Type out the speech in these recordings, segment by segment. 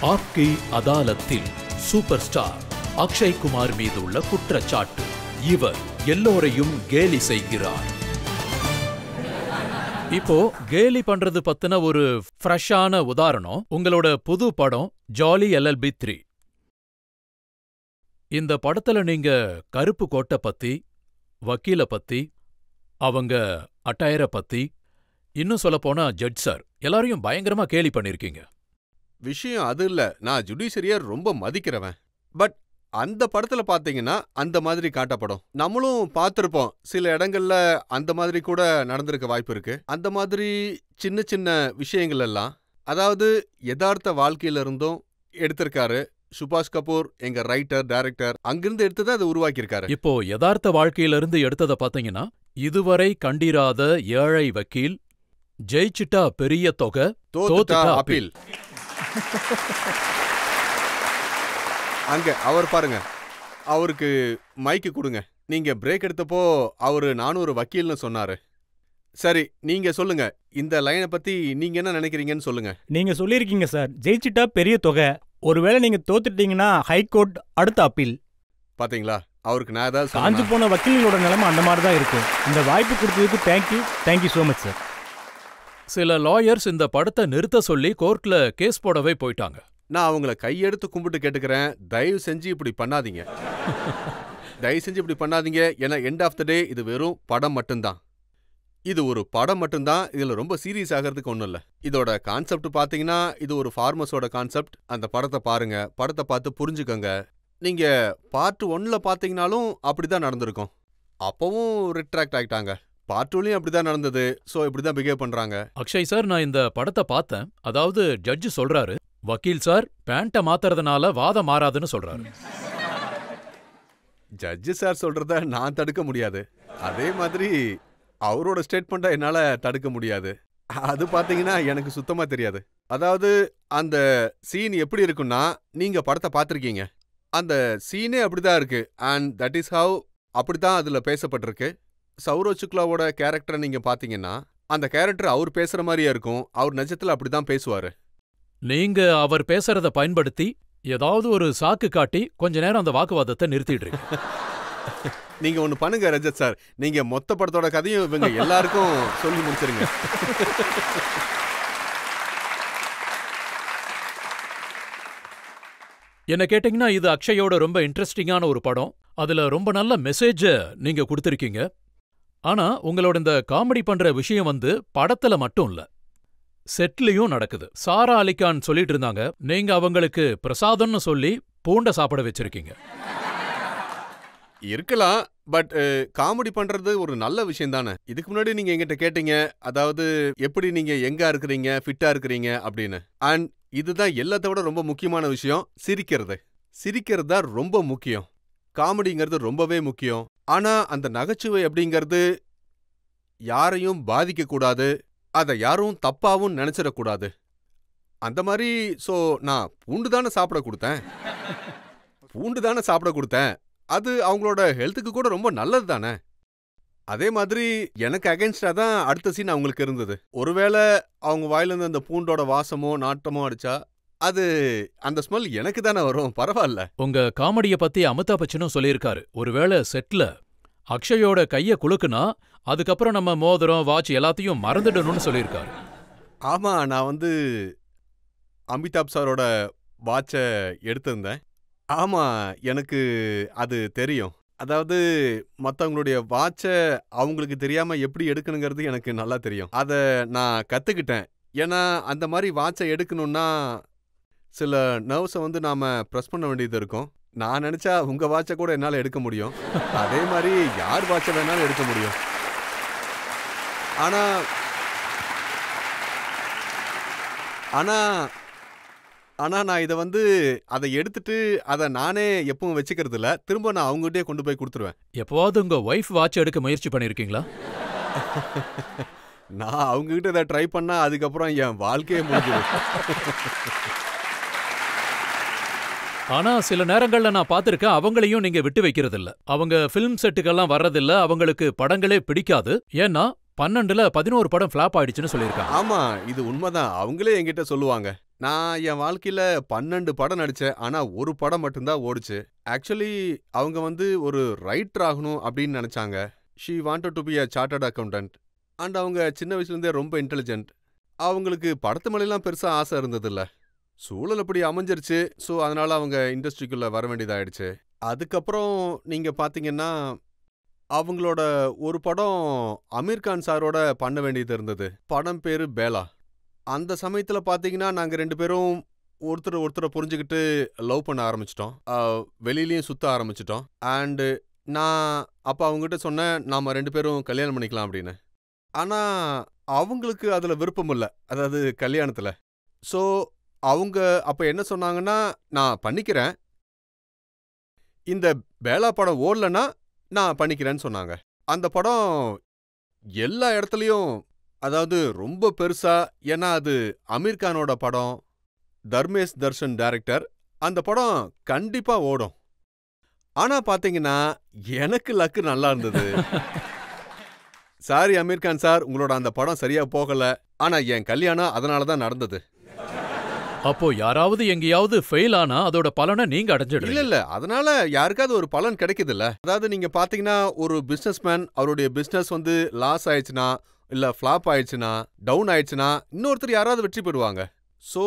ஆப்கி அதாலத்தில் super star Akshay Kumar மீது உள்ள குற்றச்சாட்டு. இவர் எல்லோரையும் கேலி செய்கிறார். இப்போ கேலி பண்றது பத்தின ஒரு ஃப்ரெஷ்ஷான உதாரணம் உங்களோட புது படம் ஜாலி LLB 3. இந்த படத்துல நீங்க கருப்பு கோட்டை பத்தி, வக்கீல பத்தி, அவங்க அட்டையரை பத்தி, இன்னும் சொல்லப்போனா ஜட்ஜ் சார் எல்லாரையும் பயங்கரமா கேலி பண்ணிருக்கீங்க. விஷயம் அது இல்ல, நான் ஜுடிஷியரிய ரொம்ப மதிக்கிறவன். பட் அந்த படத்துல பாத்தீங்கன்னா அந்த மாதிரி காட்டப்படும். நம்மளும் பார்த்திருப்போம், சில இடங்கள்ல அந்த மாதிரி கூட நடந்திருக்க வாய்ப்பு இருக்கு. அந்த மாதிரி சின்ன சின்ன விஷயங்கள் எல்லாம், அதாவது யதார்த்த வாழ்க்கையில இருந்தும் எடுத்திருக்காரு. சுபாஷ் கபூர் எங்க ரைட்டர் டைரக்டர் அங்கிருந்து எடுத்துதான் அதை உருவாக்கியிருக்காரு. இப்போ யதார்த்த வாழ்க்கையிலிருந்து எடுத்ததை பாத்தீங்கன்னா, இதுவரை கண்டிராத ஏழை வக்கீல், ஜெயிச்சிட்டா பெரிய தொகை, தோத்துட்டா அப்பீல். அங்க அவர் பாருங்க, அவருக்கு மைக்கு கொடுங்க. நீங்க பிரேக் எடுத்தப்போ அவரு 400 வக்கீல்னு சொன்னாரு. சரி, நீங்க சொல்லுங்க, இந்த லைனை பத்தி நீங்க என்ன நினைக்கிறீங்கன்னு சொல்லுங்க. நீங்க சொல்லியிருக்கீங்க சார், ஜெயிச்சிட்டா பெரிய தொகை, ஒருவேளை நீங்க தோத்துட்டீங்கன்னா ஹைகோர்ட், அடுத்த அப்பீல். பாத்தீங்களா, அவருக்கு நான் ஏதாவது காஞ்சு போன வக்கீல்களோட நிலைமை அந்த மாதிரி தான் இருக்கும். இந்த வாய்ப்பு கொடுத்ததுக்கு தேங்க்யூ ஸோ மச் சார். சில லாயர்ஸ் இந்த படத்தை நிறுத்த சொல்லி கோர்ட்ல கேஸ் போடவே போயிட்டாங்க. நான் அவங்கள கையெடுத்து கும்பிட்டு கேட்டுக்கிறேன், தயவு செஞ்சு இப்படி பண்ணாதீங்க. தயவு செஞ்சு இப்படி பண்ணாதீங்க. ஏன்னா எண்ட் ஆஃப் த டே இது வெறும் படம் மட்டும்தான். இது ஒரு படம் மட்டும்தான். இதுல ரொம்ப சீரியஸ் ஆகிறதுக்கு ஒன்றும் இல்லை. இதோட கான்செப்ட் பாத்தீங்கன்னா இது ஒரு ஃபார்மஸோட கான்செப்ட். அந்த படத்தை பாருங்க, படத்தை பார்த்து புரிஞ்சுக்கோங்க. நீங்க பார்ட் 1ல பாத்தீங்கன்னாலும் அப்படிதான் நடந்திருக்கும். அப்பவும் ரிட்ராக்ட் ஆகிட்டாங்க. பார்ட் 2லயும் அப்படிதான் நடந்தது. ஸோ இப்படிதான் பிஹேவ் பண்றாங்க. அக்ஷய் சார், நான் இந்த படத்தை பார்த்தேன். அதாவது ஜட்ஜ் சொல்றாரு, வக்கீல் சார் பேண்ட்டை மாத்துறதுனால வாதம் மாறாதுன்னு சொல்றாரு. ஜட்ஜு சார் சொல்றத நான் தடுக்க முடியாது. அதே மாதிரி அவரோட ஸ்டேட்மெண்ட்டை என்னால தடுக்க முடியாது. அது பாத்தீங்கன்னா எனக்கு சுத்தமா தெரியாது. அதாவது அந்த சீன் எப்படி இருக்குன்னா, நீங்க படத்தை பார்த்திருக்கீங்க, அந்த சீனே அப்படிதான் இருக்கு. அண்ட் தட் இஸ் ஹவ், அப்படிதான் அதுல பேசப்பட்டிருக்கு. சௌரவ் சுக்லாவோட கேரக்டரை நீங்க பாத்தீங்கன்னா அந்த கேரக்டர் அவர் பேசுற மாதிரியே இருக்கும். அவர் நிஜத்துல அப்படிதான் பேசுவாரு. நீங்க அவர் பேசுறத பயன்படுத்தி ஏதாவது ஒரு சாக்கு காட்டி கொஞ்ச நேரம் அந்த வாக்குவாதத்தை நிறுத்திடுறீங்க. நீங்க ஒண்ணு பண்ணுங்க ரஜத் சார், நீங்க மொத்த படத்தோட கதையும் இவங்க எல்லாருக்கும் சொல்லி முடிச்சிருங்க. என்ன கேட்டீங்கன்னா, இது அக்ஷயோட ரொம்ப இன்ட்ரெஸ்டிங்கான ஒரு படம். அதுல ரொம்ப நல்ல மெசேஜ நீங்க கொடுத்திருக்கீங்க. ஆனா உங்களோட இந்த காமெடி பண்ற விஷயம் படத்துல மட்டும் இல்ல, செட்லயும் நடக்குது. சாரா அலிகான் சொல்லிட்டு இருந்தாங்க, நீங்க அவங்களுக்கு பிரசாதம்னு சொல்லி பூண்ட சாப்பிட வச்சிருக்கீங்க. இருக்கலாம், பட் காமெடி பண்றது ஒரு நல்ல விஷயம் தானே. இதுக்கு முன்னாடி நீங்க என்கிட்ட கேட்டீங்க, அதாவது எப்படி நீங்க எங்கா இருக்கிறீங்க, ஃபிட்டா இருக்கிறீங்க அப்படின்னு. அண்ட் இதுதான் எல்லாத்த விட ரொம்ப முக்கியமான விஷயம், சிரிக்கிறது. சிரிக்கிறது தான் ரொம்ப முக்கியம். காமெடிங்கிறது ரொம்பவே முக்கியம். ஆனா அந்த நகைச்சுவை அப்படிங்கிறது யாரையும் பாதிக்க கூடாது, அதை யாரும் தப்பாவும் நினைச்சிடக்கூடாது. அந்த மாதிரி ஸோ நான் பூண்டு தானே சாப்பிட கொடுத்தேன். அது அவங்களோட ஹெல்த்துக்கு கூட ரொம்ப நல்லது தானே. அதே மாதிரி எனக்கு அகைன்ஸ்டா தான் அடுத்த சீன் அவங்களுக்கு இருந்தது. ஒருவேளை அவங்க வாயிலிருந்து அந்த பூண்டோட வாசமோ நாட்டமோ அடிச்சா அது அந்த ஸ்மெல் எனக்கு தானே வரும். பரவாயில்ல. உங்க காமெடிய பத்தி அமிதாப் பச்சனும் சொல்லியிருக்காரு, ஒருவேளை செட்ல அக்ஷயோட கைய குலுக்குனா அதுக்கப்புறம் நம்ம மோதிரம் வாட்ச் எல்லாத்தையும் மறந்துடணும்னு சொல்லியிருக்காரு. ஆமா, நான் அமிதாப் சாரோட வாட்சை எடுத்திருந்தேன். ஆமா, எனக்கு அது தெரியும். அதாவது மற்றவங்களுடைய வாட்சை அவங்களுக்கு தெரியாம எப்படி எடுக்கணுங்கிறது எனக்கு நல்லா தெரியும். அதை நான் கத்துக்கிட்டேன். ஏன்னா அந்த மாதிரி வாட்சை எடுக்கணும்னா சில நர்வ்ஸை நாம ப்ரெஸ் பண்ண வேண்டியது இருக்கும். நான் நினைச்சா உங்க வாட்சை கூட என்னால எடுக்க முடியும். அதே மாதிரி யார் வாட்சை வேணாலும் எடுக்க முடியும். ஆனா ஆனா ஆனா நான் இதை அதை எடுத்துட்டு அதை நானே எப்பவும் வச்சுக்கிறது இல்ல. திரும்ப நான் அவங்ககிட்டயே கொண்டு போய் கொடுத்துருவேன். எப்போவாவது உங்க ஒய்ஃப் வாட்ச் எடுக்க முயற்சி பண்ணிருக்கீங்களா? நான் அவங்ககிட்ட இதை ட்ரை பண்ணா அதுக்கப்புறம் என் வாழ்க்கையே முடிஞ்சிடும். ஆனா சில நேரங்கள்ல நான் பார்த்திருக்கேன், அவங்களையும் நீங்க விட்டு வைக்கிறது இல்ல. அவங்க ஃபிலிம் செட்டுக்கெல்லாம் வர்றதில்ல, அவங்களுக்கு படங்களே பிடிக்காது. ஏன்னா 12ல 11 படம் ஃபிளாப் ஆயிடுச்சுன்னு சொல்லியிருக்காங்க. ஆமா, இது உண்மைதான். அவங்களே என்கிட்ட சொல்லுவாங்க. நான் என் வாழ்க்கையில 12 படம் நடிச்சேன். ஆனா ஒரு படம் மட்டும்தான் ஓடுச்சு. ஆக்சுவலி அவங்க வந்து ஒரு ரைட்டர் ஆகணும் அப்படின்னு நினைச்சாங்க. She wanted to be a chartered accountant. And அவங்க சின்ன வயசுல இருந்தே ரொம்ப இன்டெலிஜென்ட். அவங்களுக்கு படத்து மேலலாம் பெருசா ஆசை இருந்ததில்ல. சூழல் அப்படி அமைஞ்சிருச்சு. ஸோ அதனால அவங்க இண்டஸ்ட்ரிக்குள்ள வர வேண்டியதாயிடுச்சு. அதுக்கப்புறம் நீங்க பாத்தீங்கன்னா, அவங்களோட ஒரு படம் அமீர் கான் சாரோட பண்ண வேண்டியது இருந்தது. படம் பேரு பேலா. அந்த சமயத்துல பாத்தீங்கன்னா, நாங்க 2 பேரும் ஒருத்தர புரிஞ்சுகிட்டு லவ் பண்ண ஆரம்பிச்சிட்டோம். வெளியிலயும் சுத்த ஆரம்பிச்சிட்டோம். அண்ட் நான் அப்ப அவங்ககிட்ட சொன்னேன், நாம 2 பேரும் கல்யாணம் பண்ணிக்கலாம் அப்படின்னு. ஆனா அவங்களுக்கு அதுல விருப்பம் இல்ல. அதாவது கல்யாணத்துல. ஸோ அவங்க அப்ப என்ன சொன்னாங்கன்னா, நான் பண்ணிக்கிறேன். இந்த பேலா படம் ஓடலன்னா நான் பண்ணிக்கிறேன்னு சொன்னாங்க. அந்த படம் எல்லா இடத்துலயும், அதாவது ரொம்ப பெருசா, ஏன்னா அது அமீர் கானோட படம், தர்மேஷ் தர்ஷன் டைரக்டர். அந்த படம் கண்டிப்பா ஓடும். ஆனா பாத்தீங்கன்னா, எனக்கு லக்கு நல்லா இருந்தது. சாரி அமீர் கான் சார், உங்களோட அந்த படம் சரியா போகல. ஆனா என் கல்யாணம் அதனால தான் நடந்தது. அப்போ யாராவது எங்கேயாவது ஃபெயில் ஆனா அதோட பலனை நீங்க இல்ல அடைஞ்சிடுறீங்க. இல்ல, அதனால யாருக்காவது ஒரு பலன் கிடைக்குதுல்ல. அதாவது நீங்க பாத்தீங்கன்னா, ஒரு பிசினஸ்மேன் அவருடைய பிசினஸ் வந்து லாஸ் ஆயிடுச்சுன்னா, இல்ல ஃபிளாப் ஆயிடுச்சுன்னா, டவுன் ஆயிடுச்சுன்னா, இன்னொருத்தர் யாராவது வெற்றி பெறுவாங்க. சோ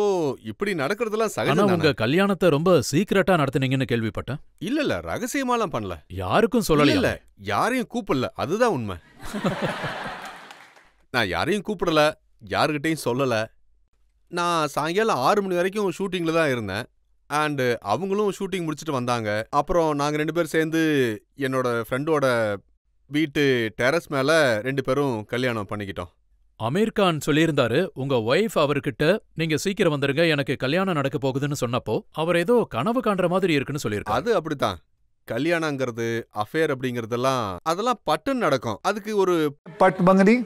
இப்படி நடக்கிறதெல்லாம் ஆனா சகஜம் உங்க தானே. கல்யாணத்தை ரொம்ப சீக்கிரட்டா நடத்துனீங்கன்னு கேள்விப்பட்டேன். இல்ல இல்ல, ரகசியமாலாம் பண்ணல. யாருக்கும் இல்ல சொல்லலையா? இல்ல, யாரையும் கூப்பிடல. அதுதான் உண்மை. நான் யாரையும் கூப்பிடல, யாருகிட்டயும் சொல்லல. நான் சாயங்காலம் 6 மணி வரைக்கும் ஷூட்டிங்ல தான் இருந்தேன். அண்ட் அவங்களும் ஷூட்டிங் முடிச்சுட்டு வந்தாங்க. அப்புறம் நாங்க 2 பேரும் சேர்ந்து என்னோட ஃப்ரெண்டோட வீட்டு டெரஸ் மேல 2 பேரும் கல்யாணம் பண்ணிக்கிட்டோம். அமீர் கான் சொல்லியிருந்தாரு, உங்க ஒய்ஃப் அவர்கிட்ட நீங்க சீக்கிரம் வந்துருங்க, எனக்கு கல்யாணம் நடக்க போகுதுன்னு சொன்னப்போ அவர் ஏதோ கனவு காண்ற மாதிரி இருக்குன்னு சொல்லியிருக்காரு. அது அப்படித்தான். கல்யாணங்கிறது, அஃபேர் அப்படிங்கறதெல்லாம் அதெல்லாம் பட்டுன்னு நடக்கும். அதுக்கு ஒரு पट मंगनी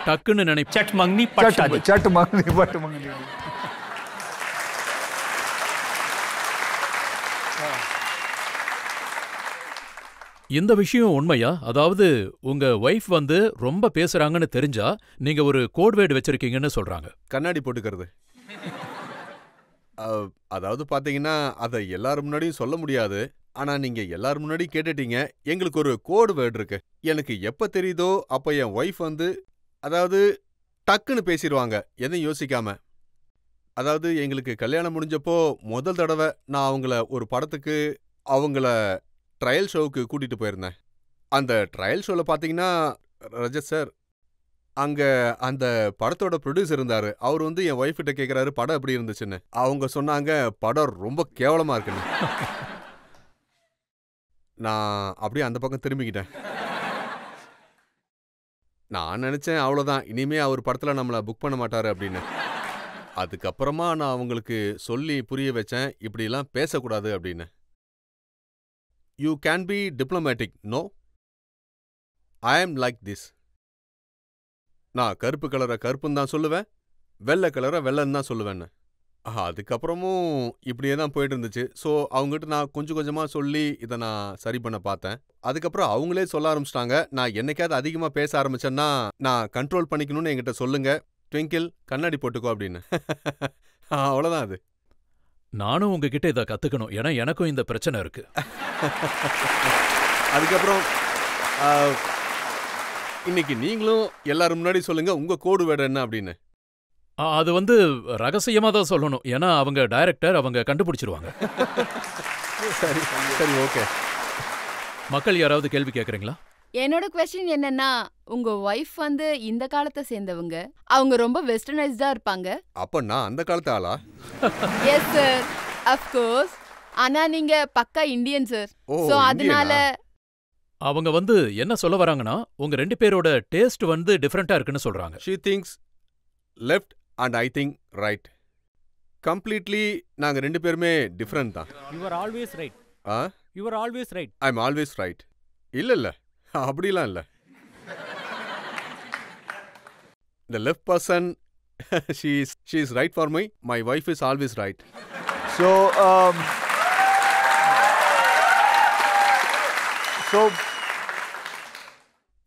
டக்குன்னு நினைப்பு. चट मंगनी पट शादी. चट मंगनी पट मंगनी இந்த விஷயம் உண்மையா? அதாவது உங்க ஒய்ஃப் வந்து ரொம்ப பேசுறாங்கன்னு தெரிஞ்சா நீங்க ஒரு கோட் வேர்டு வச்சிருக்கீங்கன்னு சொல்றாங்க. கண்ணாடி போட்டுக்கிறது. அதாவது பாத்தீங்கன்னா, அதை எல்லாரும் முன்னாடியும் சொல்ல முடியாது. ஆனா நீங்க எல்லாரும் முன்னாடி கேட்டுட்டீங்க. எங்களுக்கு ஒரு கோடு வேர்டு இருக்கு. எனக்கு எப்ப தெரியுதோ அப்ப என் ஒய்ஃப் வந்து, அதாவது டக்குன்னு பேசிடுவாங்க, எதையும் யோசிக்காம. அதாவது எங்களுக்கு கல்யாணம் முடிஞ்சப்போ முதல் தடவை நான் அவங்கள ஒரு படத்துக்கு, அவங்கள ட்ரையல் ஷோவுக்கு கூட்டிட்டு போயிருந்தேன். அந்த ட்ரையல் ஷோல பாத்தீங்கன்னா, ரஜத் சார் அங்க அந்த படத்தோட ப்ரொடியூசர் இருந்தாரு. அவர் வந்து என் ஒய்ஃப் கிட்ட கேக்குறாரு, படம் எப்படி இருந்துச்சுன்னு. அவங்க சொன்னாங்க, படம் ரொம்ப கேவலமா இருக்குன்னு. நான் அப்படியே அந்த பக்கம் திரும்பிக்கிட்டேன். நான் நினைச்சேன் அவ்வளவுதான், இனிமே அவர் படத்துல நம்மள புக் பண்ண மாட்டாரு அப்படின்னு. அதுக்கப்புறமா நான் அவங்களுக்கு சொல்லி புரிய வச்சேன், இப்படிலாம் பேசக்கூடாது அப்படின்னு. You can be diplomatic, no, I am like this. நான் கருப்பு கலரை கருப்புன்னு தான் சொல்லுவேன், வெள்ளை கலரை வெள்ளைன்னு தான் சொல்லுவேன்னு. அதுக்கப்புறமும் இப்படியே தான் போயிட்டு இருந்துச்சு. ஸோ அவங்ககிட்ட நான் கொஞ்சம் கொஞ்சமாக சொல்லி இதை நான் சரி பண்ண பார்த்தேன். அதுக்கப்புறம் அவங்களே சொல்ல ஆரம்பிச்சிட்டாங்க, நான் என்னைக்காவது அதிகமாக பேச ஆரம்பிச்சேன்னா நான் கண்ட்ரோல் பண்ணிக்கணும்னு என்கிட்ட சொல்லுங்க, ட்விங்கிள் கண்ணாடி போட்டுக்கோ அப்படின்னு. அவ்வளோதான் அது. நானும் உங்ககிட்ட இதை கத்துக்கணும், ஏன்னா எனக்கும் இந்த பிரச்சனை இருக்கு. அதுக்கப்புறம் இன்னைக்கு நீங்களும் எல்லாரும் முன்னாடி சொல்லுங்க, உங்க கோடு வேர்டு என்ன அப்படின்னு. அது வந்து ரகசியமா தான் சொல்லணும், ஏன்னா அவங்க டைரக்டர், அவங்க கண்டுபிடிச்சிருவாங்க. சரி சரி, ஓகே. மக்கள் யாராவது கேள்வி கேக்குறீங்களா? என்னோட கொஸ்டின் என்னன்னா, உங்க ஒய்ஃப் வந்து இந்த காலத்தை சேர்ந்தவங்க, அவங்க ரொம்ப வெஸ்டர்னைஸ்டா இருப்பாங்க. அப்ப நான் அந்த காலத்து ஆளா? Yes sir, of course. ஆனா நீங்க பக்கா இந்தியன் சார். ஓ, சோ அதனால அவங்க வந்து என்ன சொல்ல வராங்கன்னா, உங்க 2 பேரோட டேஸ்ட் வந்து டிஃபரெண்டா இருக்குன்னு சொல்றாங்க. she thinks left and I think right. Completely நாங்க 2 பேருமே டிஃபரண்ட் தான். You are always right. You are always right. I'm always right. இல்ல இல்ல, அப்படிலாம் இல்ல. The left person, she is right for me. My wife is always right. so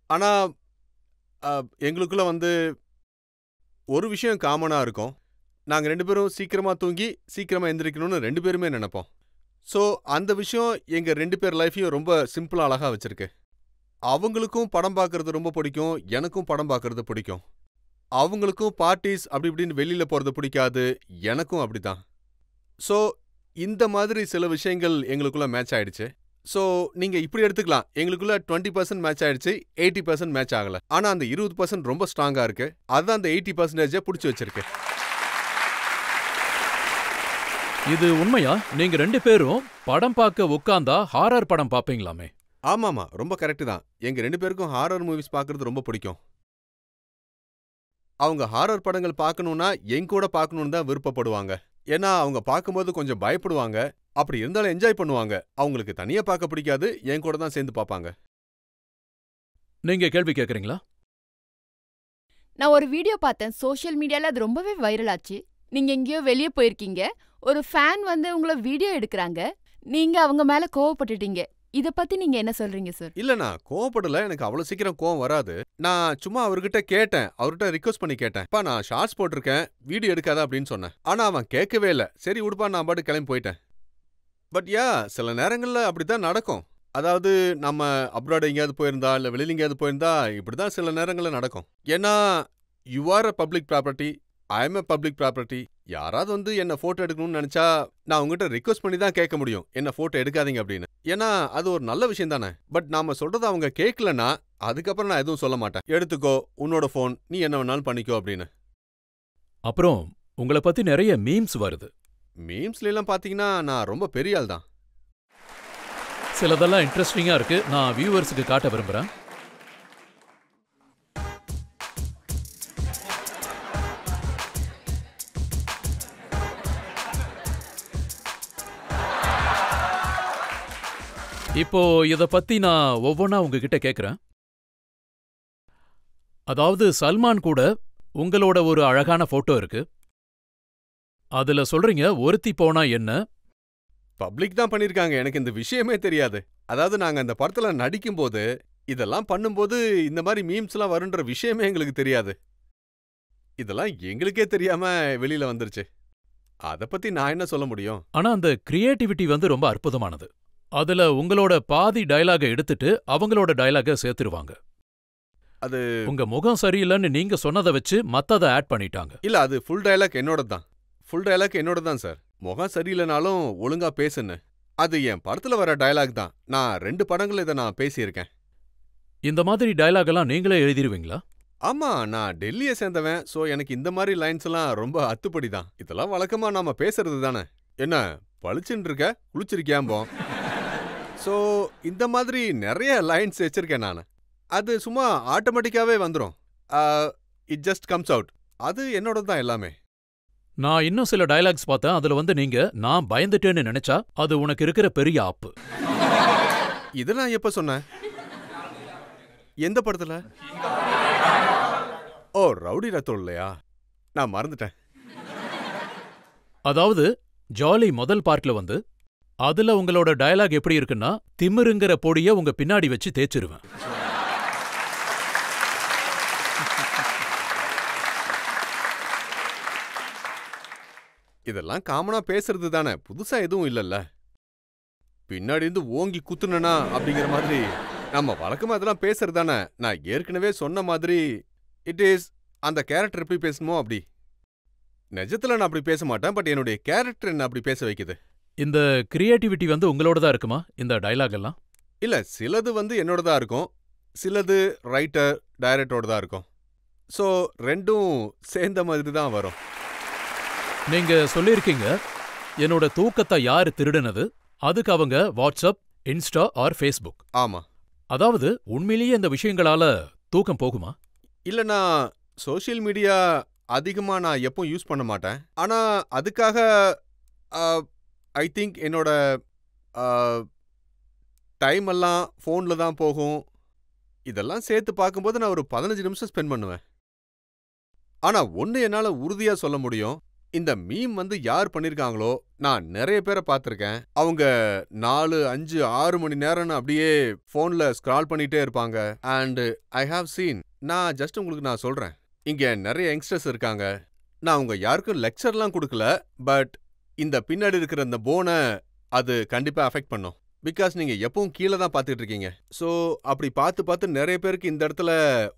ஆனா எங்களுக்குள்ள வந்து ஒரு விஷயம் காமனா இருக்கும். நாங்க 2 பேரும் சீக்கிரமா தூங்கி சீக்கிரமா எந்திரிக்கணும்னு 2 பேருமே நினைப்போம். ஸோ அந்த விஷயம் எங்க 2 பேர் லைஃபையும் ரொம்ப சிம்பிளா அழகா வச்சிருக்கு. அவங்களுக்கும் படம் பார்க்கறது ரொம்ப பிடிக்கும், எனக்கும் படம் பார்க்கறது பிடிக்கும். அவங்களுக்கும் பார்ட்டிஸ் அப்படி இப்படின்னு வெளியில போறது பிடிக்காது, எனக்கும் அப்படிதான். ஸோ இந்த மாதிரி சில விஷயங்கள் எங்களுக்குள்ள மேட்ச் ஆயிடுச்சு. ஸோ நீங்க இப்படி எடுத்துக்கலாம், எங்களுக்குள்ள 20% மேட்ச் ஆயிடுச்சு, 80% மேட்ச் ஆகல. ஆனா அந்த 20% ரொம்ப ஸ்ட்ராங்கா இருக்கு. அதுதான் அந்த 80% பிடிச்சி வச்சிருக்கு. இது உண்மையா? நீங்க 2 பேரும் படம் பார்க்க உட்கார்ந்தா ஹாரர் படம் பாப்பீங்களாமே? ஆமாமா, ரொம்ப கரெக்ட் தான். எங்க 2 பேருக்கும் ஹாரர் மூவிஸ் பார்க்கறது ரொம்ப பிடிக்கும். அவங்க ஹாரர் படங்கள் பார்க்கணும்னா என் கூட பார்க்கணும்னு தான் விருப்பப்படுவாங்க. ஏன்னா அவங்க பார்க்கும்போது கொஞ்சம் பயப்படுவாங்க. அப்படி இருந்தாலும் என்ஜாய் பண்ணுவாங்க. அவங்களுக்கு தனியா பார்க்க பிடிக்காது, என் கூட தான் சேர்ந்து பார்ப்பாங்க. நீங்க கேள்வி கேக்குறீங்களா? நான் ஒரு வீடியோ பார்த்தேன், சோஷியல் மீடியால அது ரொம்பவே வைரல் ஆச்சு. நீங்க எங்கேயோ வெளியே போயிருக்கீங்க, ஒரு ஃபேன் வந்து உங்களை வீடியோ எடுக்கிறாங்க, நீங்க அவங்க மேல கோவப்பட்டுட்டீங்க. இத பத்தி நீங்க என்ன சொல்றீங்க சார்? இல்ல, நான் கோவப்படல. எனக்கு அவ்வளவு சீக்கிரம் கோவம் வராது. நான் சும்மா அவர்கிட்ட கேட்டேன், அவர்கிட்ட ரிக்வெஸ்ட் பண்ணி கேட்டேன், "அப்பா, நான் ஷார்ட்ஸ் போட்டிருக்கேன், வீடியோ எடுக்காத" அப்படின்னு சொன்னேன். ஆனா அவன் கேட்கவே இல்ல. சரி விடுப்பா, நான் பாட்டு கிளம்பி போயிட்டேன். பட் சில நேரங்கள்ல அப்படிதான் நடக்கும். அதாவது நம்ம அப்ராட் எங்கேயாவது போயிருந்தா இல்ல வெளியில எங்கேயாவது போயிருந்தா இப்படிதான் சில நேரங்கள்ல நடக்கும். ஏன்னா you are a public property, I am a public property. யாராவது வந்து என்ன போட்டோ எடுக்கணும்னு நினைச்சா நான் உங்ககிட்ட ரிக்வெஸ்ட் பண்ணி தான் கேட்க முடியும், என்ன போட்டோ எடுக்காதீங்க அப்படின்னு. ஏன்னா அது ஒரு நல்ல விஷயம் தானே. பட் நாம சொல்றத அவங்க கேட்கலன்னா அதுக்கப்புறம் நான் எதுவும் சொல்ல மாட்டேன். எடுத்துக்கோ, உன்னோட போன், நீ என்ன வேணாலும் பண்ணிக்கோ அப்படின்னு. அப்புறம் உங்களை பத்தி நிறைய மீம்ஸ் வருது. மீம்ஸ்ல எல்லாம் பாத்தீங்கன்னா நான் ரொம்ப பெரிய ஆள் தான். சிலதெல்லாம் இன்ட்ரெஸ்டிங்கா இருக்கு, நான் வியூவர்ஸுக்கு காட்ட விரும்புறேன். இப்போ இத பத்தி நான் ஒவ்வொன்னா உங்ககிட்ட கேக்குறேன். அதாவது சல்மான் கூட உங்களோட ஒரு அழகான போட்டோ இருக்கு. அதுல சொல்றீங்க, ஒருத்தி போனா என்ன? பப்ளிக் தான் பண்ணிருக்காங்க, எனக்கு இந்த விஷயமே தெரியாது. அதாவது நாங்க அந்த படத்துல நடிக்கும்போது இதெல்லாம் பண்ணும்போது இந்த மாதிரி மீம்ஸ்லாம் வருன்ற விஷயமே எங்களுக்கு தெரியாது. இதெல்லாம் எங்களுக்கே தெரியாம வெளியில வந்துருச்சு. அத பத்தி நான் என்ன சொல்ல முடியும்? ஆனா அந்த கிரியேட்டிவிட்டி வந்து ரொம்ப அற்புதமானது. அதுல உங்களோட பாதி டயலாக எடுத்துட்டு அவங்களோட டயலாக சேர்த்துருவாங்க. அது உங்க முகம் சரியில்லைன்னு நீங்க சொன்னதை வச்சு மத்தத ஆட் பண்ணிட்டாங்க. இல்ல, அது ஃபுல் டயலாக் என்னோட தான். ஃபுல் டயலாக் என்னோட தான் சார். முகம் சரியில்லைனாலும் ஒழுங்கா பேசுன்னு. அது என் படத்துல வர டயலாக் தான். நான் 2 படங்கள்ல இதை நான் பேசியிருக்கேன். இந்த மாதிரி டயலாக் எல்லாம் நீங்களே எழுதிருவீங்களா? ஆமா, நான் டெல்லியை சேர்ந்தவன். ஸோ எனக்கு இந்த மாதிரி லைன்ஸ் எல்லாம் ரொம்ப அத்துப்படி தான். இதெல்லாம் வழக்கமா நாம பேசுறது தானே. என்ன பளிச்சுன்னு இருக்க, குளிச்சிருக்கியாம்போம். ஸோ இந்த மாதிரி நிறைய லைன்ஸ் வச்சிருக்கேன் நான். அது சும்மா ஆட்டோமேட்டிக்காவே வந்துடும். It just comes out. அது என்னோட தான் எல்லாமே. நான் இன்னும் சில டயலாக்ஸ் பார்த்தேன். அதுல வந்து நீங்க நான் பயந்துட்டேன்னு நினைச்சா அது உனக்கு இருக்கிற பெரிய ஆப்பு. இதை நான் எப்ப சொன்னேன்? எந்த படத்துல? ஓ, ரவுடி ரத்தோல் இல்லையா? நான் மறந்துட்டேன். அதாவது ஜாலி முதல் பார்ட்ல வந்து அதுல உங்களோட டயலாக் எப்படி இருக்குன்னா, திமிருங்கிற பொடிய உங்க பின்னாடி வச்சு தேய்ச்சிருவேன். இதெல்லாம் காமனா பேசுறது தானே, புதுசா எதுவும் இல்லல்ல. பின்னாடி இருந்து ஓங்கி குத்துனா அப்படிங்கிற மாதிரி நம்ம வழக்கமா இதெல்லாம் பேசுறது தானே. நான் ஏற்கனவே சொன்ன மாதிரி இட் இஸ் அந்த கேரக்டர் எப்படி பேசணுமோ அப்படி. நிஜத்துல நான் அப்படி பேச மாட்டேன், பட் என்னுடைய கேரக்டர் என்ன அப்படி பேச வைக்குது. இந்த கிரியேட்டிவிட்டி வந்து உங்களோட தான் இருக்குமா, இந்த டயலாக் எல்லாம்? இல்ல, சிலது வந்து என்னோட தான் இருக்கும், சிலது ரைட்டர் டைரக்டரோட தான் இருக்கும். ஸோ ரெண்டும் சேர்ந்த மாதிரி தான் வரும். நீங்க சொல்லியிருக்கீங்க, என்னோட தூக்கத்தை யாரு திருடுனது? அதுக்கு அவங்க வாட்ஸ்அப், இன்ஸ்டா ஆர் ஃபேஸ்புக். ஆமா. அதாவது உண்மையிலேயே இந்த விஷயங்களால தூக்கம் போகுமா? இல்ல, நான் சோஷியல் மீடியா அதிகமா நான் எப்பவும் யூஸ் பண்ண மாட்டேன். ஆனா அதுக்காக ஐ திங்க் என்னோட டைம் எல்லாம் ஃபோன்ல தான் போகும். இதெல்லாம் சேர்த்து பார்க்கும்போது நான் ஒரு 15 நிமிஷம் ஸ்பெண்ட் பண்ணுவேன். ஆனா ஒன்னு என்னால உறுதியா சொல்ல முடியும், இந்த மீம் வந்து யார் பண்ணிருக்காங்களோ, நான் நிறைய பேரை பார்த்திருக்கேன். அவங்க 4, 5, 6 மணி நேரம்னு அப்படியே ஃபோன்ல ஸ்க்ரால் பண்ணிட்டே இருப்பாங்க. And I have seen. நான் ஜஸ்ட் உங்களுக்கு நான் சொல்றேன், இங்க நிறைய யங்ஸ்டர்ஸ் இருக்காங்க, நான் உங்க யாருக்கும் லெக்சர்லாம் கொடுக்கல. பட் இந்த பின்னாடி இருக்கிற இந்த போனை அது கண்டிப்பா அஃபெக்ட் பண்ணும். பிகாஸ் நீங்க எப்பவும் கீழே தான் பார்த்துட்டு இருக்கீங்க. ஸோ அப்படி பார்த்து பார்த்து நிறைய பேருக்கு இந்த இடத்துல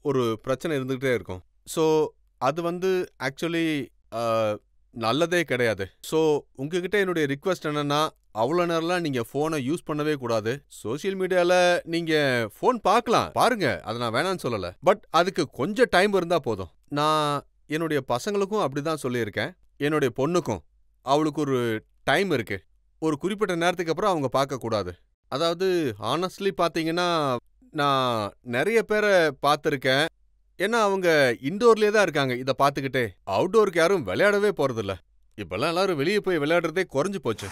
ஒரு பிரச்சனை இருந்துகிட்டே இருக்கும். ஸோ அது வந்து ஆக்சுவலி நல்லதே கிடையாது. ஸோ உங்ககிட்ட என்னுடைய ரிக்வெஸ்ட் என்னன்னா, அவ்வளோ நேரம்லாம் நீங்க ஃபோனை யூஸ் பண்ணவே கூடாது. சோஷியல் மீடியால நீங்க ஃபோன் பார்க்கலாம், பாருங்க, அதை நான் வேணான்னு சொல்லல. பட் அதுக்கு கொஞ்சம் டைம் இருந்தா போதும். நான் என்னுடைய பசங்களுக்கும் அப்படிதான் சொல்லியிருக்கேன். என்னுடைய பொண்ணுக்கும். அவளுக்கு ஒரு டைம் இருக்கு. ஒரு குறிப்பிட்ட நேரத்துக்கு அப்புறம் அவங்க பார்க்கக்கூடாது. அதாவது ஹானஸ்ட்லி பார்த்தீங்கன்னா, நான் நிறைய பேரை பார்த்துருக்கேன். ஏன்னா அவங்க இன்டோர்லேயே தான் இருக்காங்க இதை பார்த்துக்கிட்டே. அவுட்டோருக்கு யாரும் விளையாடவே போறதில்ல. இப்பெல்லாம் எல்லாரும் வெளியே போய் விளையாடுறதே குறைஞ்சு போச்சு.